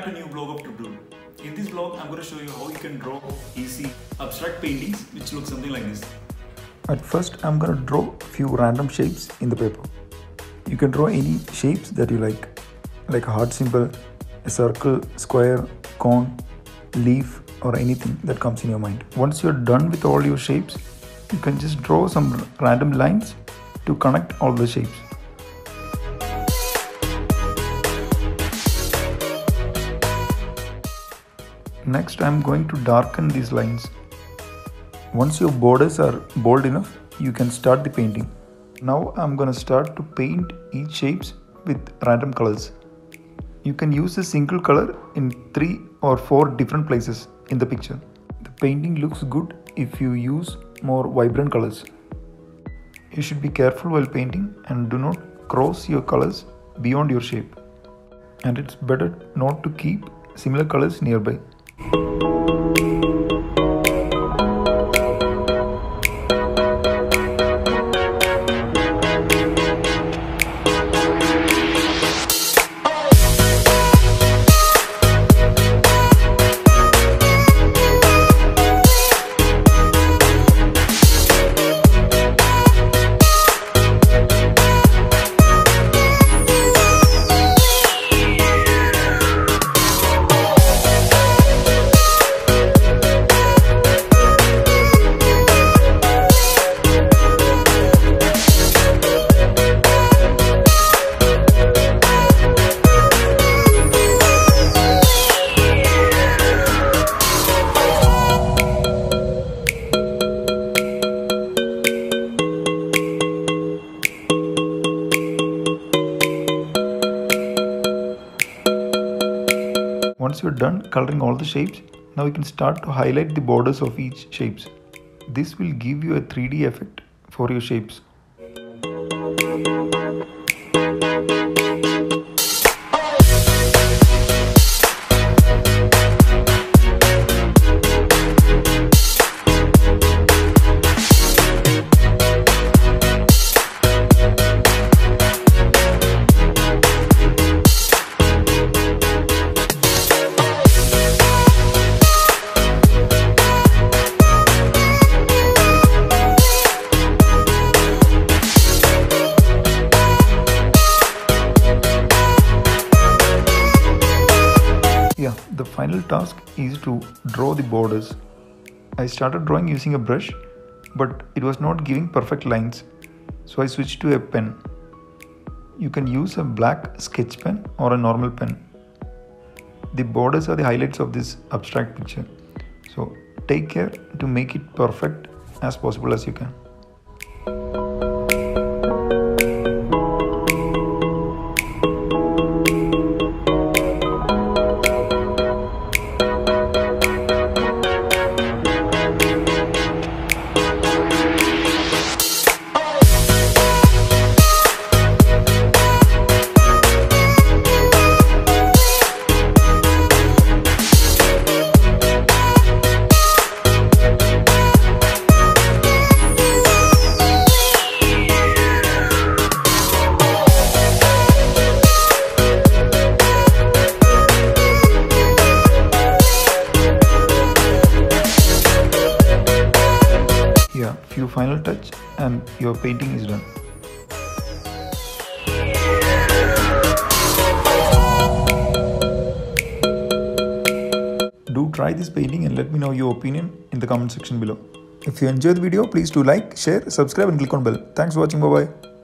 back to a new vlog of TripAdvisor. In this vlog, I'm going to show you how you can draw easy abstract paintings which look something like this. At first, I'm going to draw a few random shapes in the paper. You can draw any shapes that you like a heart symbol, a circle, square, cone, leaf, or anything that comes in your mind. Once you're done with all your shapes, you can just draw some random lines to connect all the shapes. Next, I'm going to darken these lines. Once your borders are bold enough, you can start the painting. Now I'm going to start to paint each shapes with random colors. You can use a single color in 3 or 4 different places in the picture. The painting looks good if you use more vibrant colors. You should be careful while painting and do not cross your colors beyond your shape. And it's better not to keep similar colors nearby. Once you're done coloring all the shapes, now you can start to highlight the borders of each shapes. This will give you a 3D effect for your shapes. The final task is to draw the borders. I started drawing using a brush, but it was not giving perfect lines, so I switched to a pen. You can use a black sketch pen or a normal pen. The borders are the highlights of this abstract picture, so take care to make it perfect as possible as you can. Few final touch and your painting is done. Do try this painting and let me know your opinion in the comment section below. If you enjoyed the video, please do like, share, subscribe and click on bell. Thanks for watching. Bye bye.